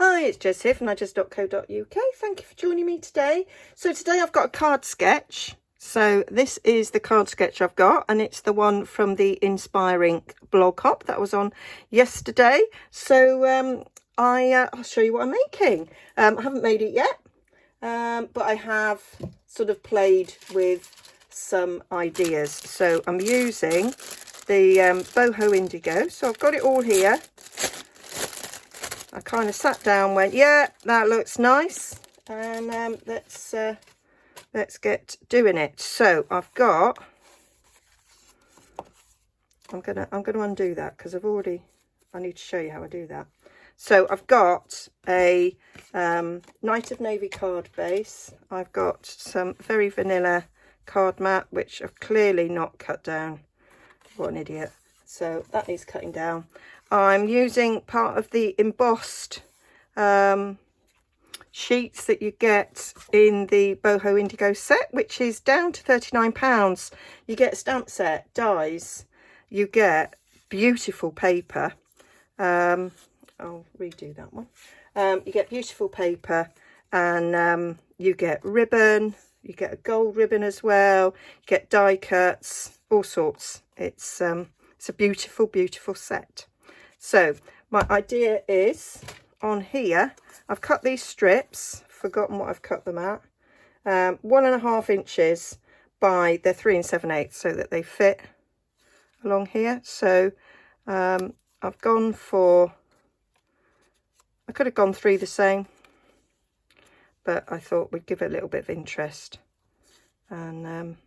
Hi, it's Jess here from Nigezza.co.uk. Thank you for joining me today. So today I've got a card sketch. So this is the card sketch I've got, and it's the one from the Inspiring blog hop that I was on yesterday. So I'll show you what I'm making. I haven't made it yet, but I have sort of played with some ideas. So I'm using the Boho Indigo. So I've got it all here. I kind of sat down, went, yeah, that looks nice, and let's get doing it. So I've got, I'm gonna undo that because I need to show you how I do that. So I've got a Night of Navy card base. I've got some very vanilla card mat, which I've clearly not cut down. What an idiot. So that needs cutting down. I'm using part of the embossed sheets that you get in the Boho Indigo set, which is down to £39. You get a stamp set, dies, you get beautiful paper. I'll redo that one. You get beautiful paper, and you get ribbon, you get a gold ribbon as well, you get die cuts, all sorts. It's a beautiful, beautiful set. So my idea is, on here, I've cut these strips, forgotten what I've cut them at, 1.5 inches by, they're 3 7/8, so that they fit along here. So I've gone for, I could have gone 3 the same, but I thought we'd give it a little bit of interest and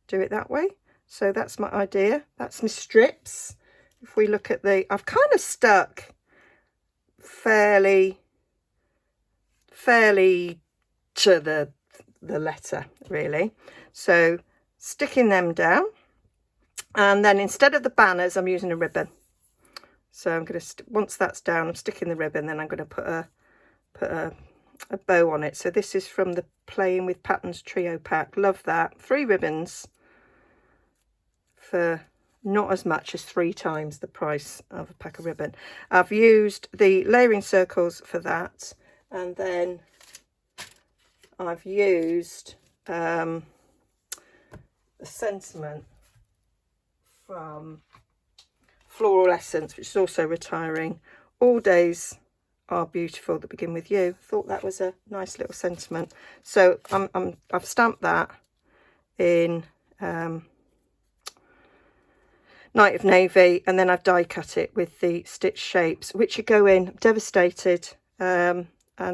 do it that way. So that's my idea. That's my strips. If we look at the, I've kind of stuck fairly to the letter, really. So sticking them down, and then instead of the banners, I'm using a ribbon. So I'm going to, once that's down, I'm sticking the ribbon, then I'm going to put a bow on it. So this is from the Playing with Patterns trio pack. Love that. 3 ribbons for not as much as 3 times the price of a pack of ribbon. I've used the layering circles for that, and then I've used a sentiment from Floral Essence, which is also retiring. All days are beautiful that begin with you. Thought that was a nice little sentiment. So I've stamped that in Night of Navy, and then I've die cut it with the stitch shapes, which you go in devastated, and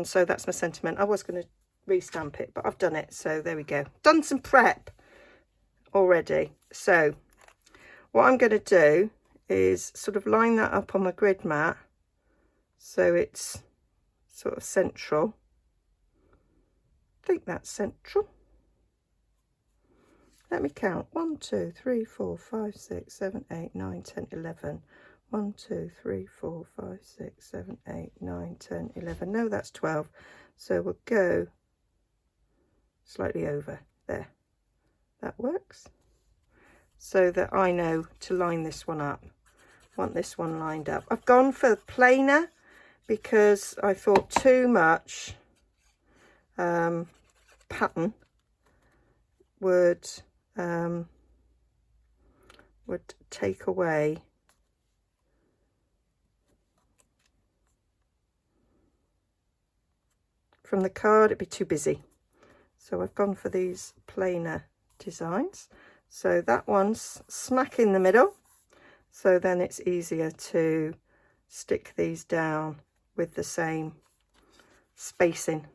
so that's my sentiment. I was going to restamp it, but I've done it, so there we go. Done some prep already. So what I'm going to do is sort of line that up on my grid mat so it's sort of central. I think that's central. Let me count. 1, 2, 3, 4, 5, 6, 7, 8, 9, 10, 11. 1, 2, 3, 4, 5, 6, 7, 8, 9, 10, 11. No, that's 12. So we'll go slightly over there. That works. So that I know to line this one up. Want this one lined up. I've gone for plainer because I thought too much pattern would take away from the card. It'd be too busy, so I've gone for these plainer designs. So that one's smack in the middle, so then it's easier to stick these down with the same spacing.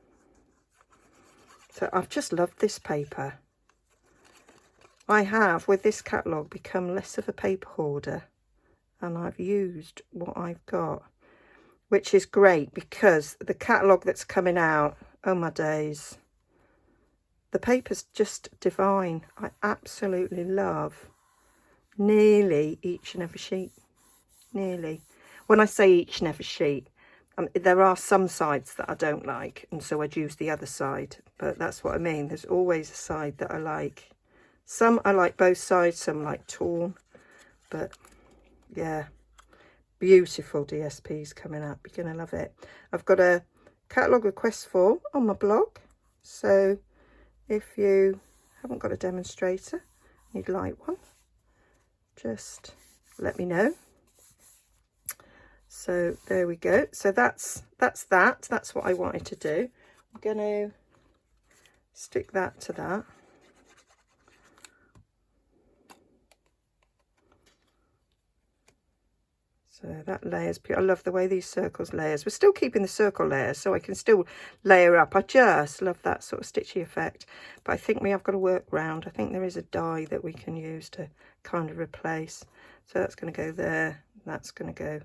So I've just loved this paper. I have, with this catalogue, become less of a paper hoarder, and I've used what I've got, which is great because the catalogue that's coming out, oh my days, the paper's just divine. I absolutely love nearly each and every sheet. Nearly. When I say each and every sheet, there are some sides that I don't like, and so I'd use the other side, but that's what I mean. There's always a side that I like. Some I like both sides, some like torn, but yeah, beautiful DSPs coming up. You're going to love it. I've got a catalogue request form on my blog, so if you haven't got a demonstrator, you'd like one, just let me know. So there we go. So that's what I wanted to do. I'm going to stick that to that. So that layers, I love the way these circles layers. We're still keeping the circle layers, so I can still layer up. I just love that sort of stitchy effect. But I think we have got to work round. I think there is a die that we can use to kind of replace. So that's going to go there. That's going to go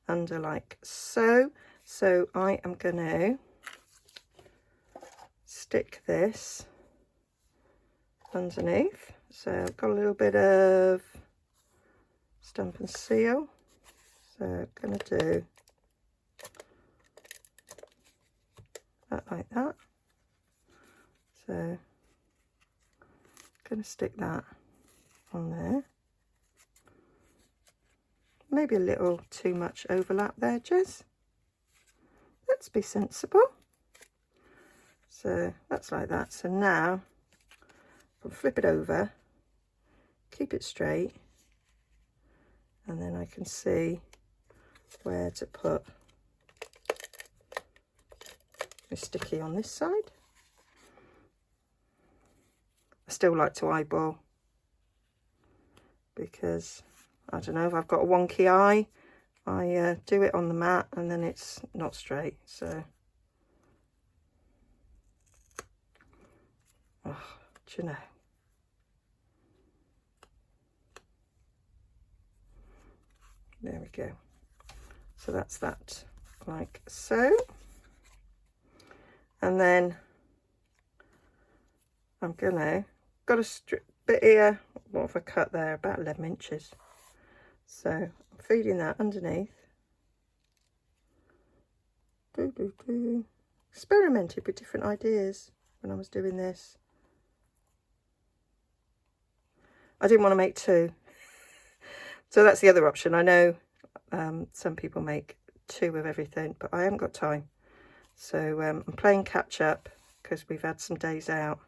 under like so. So I am going to stick this underneath. So I've got a little bit of stamp and seal. So I'm going to do that like that. So I'm going to stick that on there. Maybe a little too much overlap there, Jez. Let's be sensible. So that's like that. So now I'll flip it over, keep it straight, and then I can see where to put the sticky on this side. I still like to eyeball because I don't know if I've got a wonky eye, I do it on the mat and then it's not straight. So do you know, there we go. So that's that, like so. And then I'm gonna, got a strip bit here. What have I cut there? About 11 inches. So I'm feeding that underneath. Experimented with different ideas when I was doing this. I didn't want to make two. So that's the other option. I know some people make two of everything, but I haven't got time. So I'm playing catch up because we've had some days out.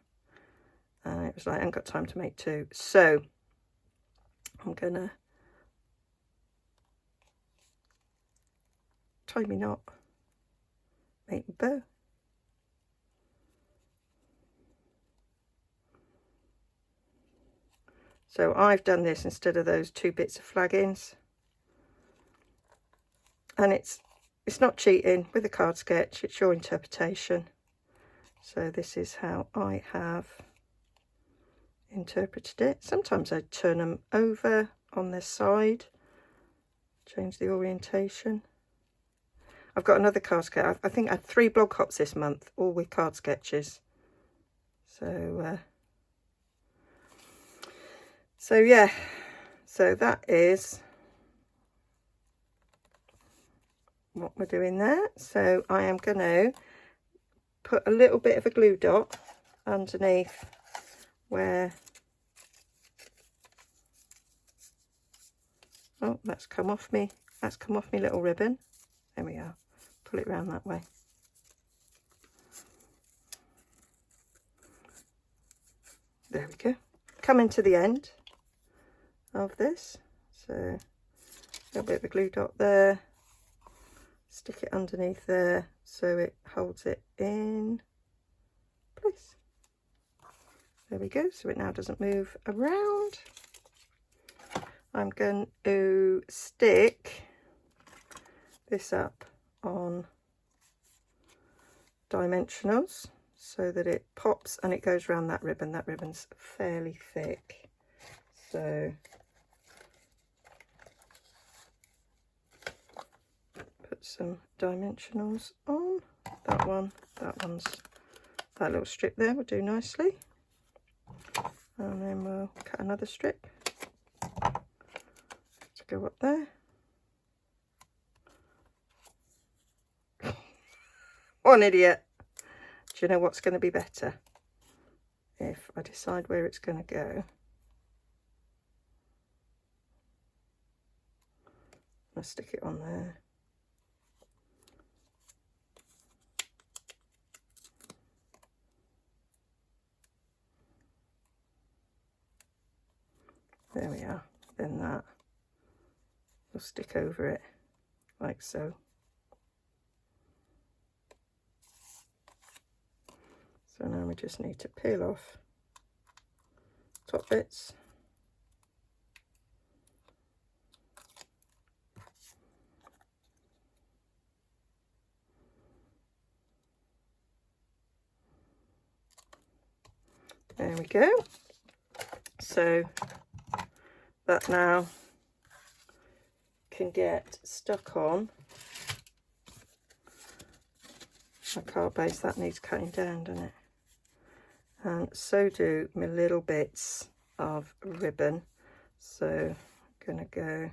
And it was like, I haven't got time to make two. So I'm going to tie me knot, make a bow. So I've done this instead of those 2 bits of flaggings. And it's not cheating with a card sketch, it's your interpretation. So this is how I have interpreted it. Sometimes I turn them over on their side, change the orientation. I've got another card sketch. I think I had 3 blog hops this month, all with card sketches. So yeah, so that is what we're doing there. So I am going to put a little bit of a glue dot underneath where, oh, that's come off me little ribbon. There we are. Pull it round that way. There we go. Coming to the end of this, so a little bit of a glue dot there, stick it underneath there so it holds it in place. There we go. So it now doesn't move around. I'm going to stick this up on dimensionals so that it pops and it goes around that ribbon. That ribbon's fairly thick, so put some dimensionals on. That one's, that little strip there will do nicely, and then we'll cut another strip to go up there. What an idiot. Do you know what's going to be better? If I decide where it's going to go. I'll stick it on there. There we are. Then that will stick over it like so. So now we just need to peel off top bits. There we go. So that now can get stuck on my card base. That needs cutting down, doesn't it? And so do my little bits of ribbon. So I'm gonna go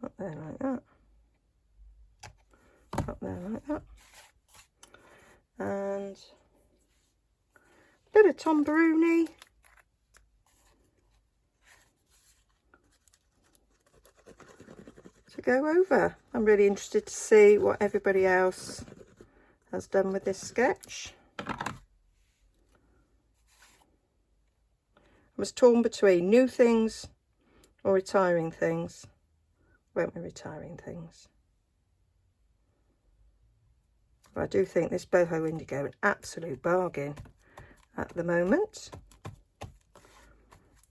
up there like that, up there like that, and a bit of Tom Bruni. To go over. I'm really interested to see what everybody else has done with this sketch. I was torn between new things or retiring things. Won't be retiring things. But I do think this Boho Indigo an absolute bargain at the moment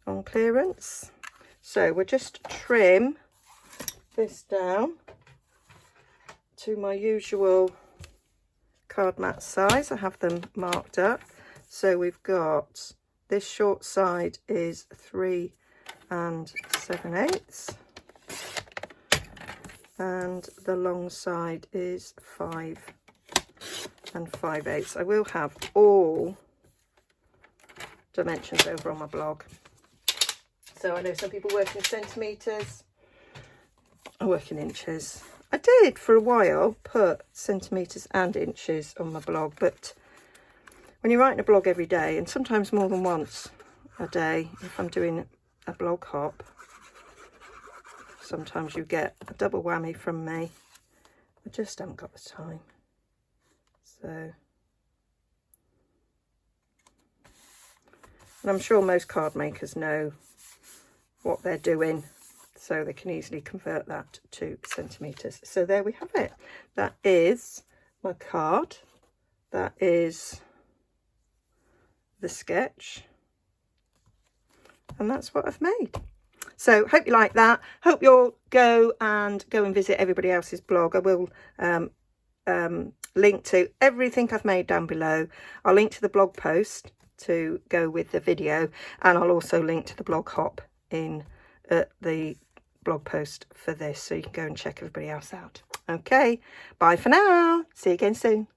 on clearance. So we'll just trim this down to my usual card mat size. I have them marked up. So we've got this short side is 3 7/8 and the long side is 5 5/8. I will have all dimensions over on my blog. So I know some people work in centimetres. I work in inches. I did for a while put centimetres and inches on my blog, but when you're writing a blog every day, and sometimes more than once a day, if I'm doing a blog hop, sometimes you get a double whammy from me. I just haven't got the time. So, and I'm sure most card makers know what they're doing, so they can easily convert that to centimetres. So there we have it. That is my card. That is the sketch. And that's what I've made. So hope you like that. Hope you'll go and visit everybody else's blog. I will link to everything I've made down below. I'll link to the blog post to go with the video, and I'll also link to the blog hop in the blog post for this, so you can go and check everybody else out. Okay, bye for now. See you again soon.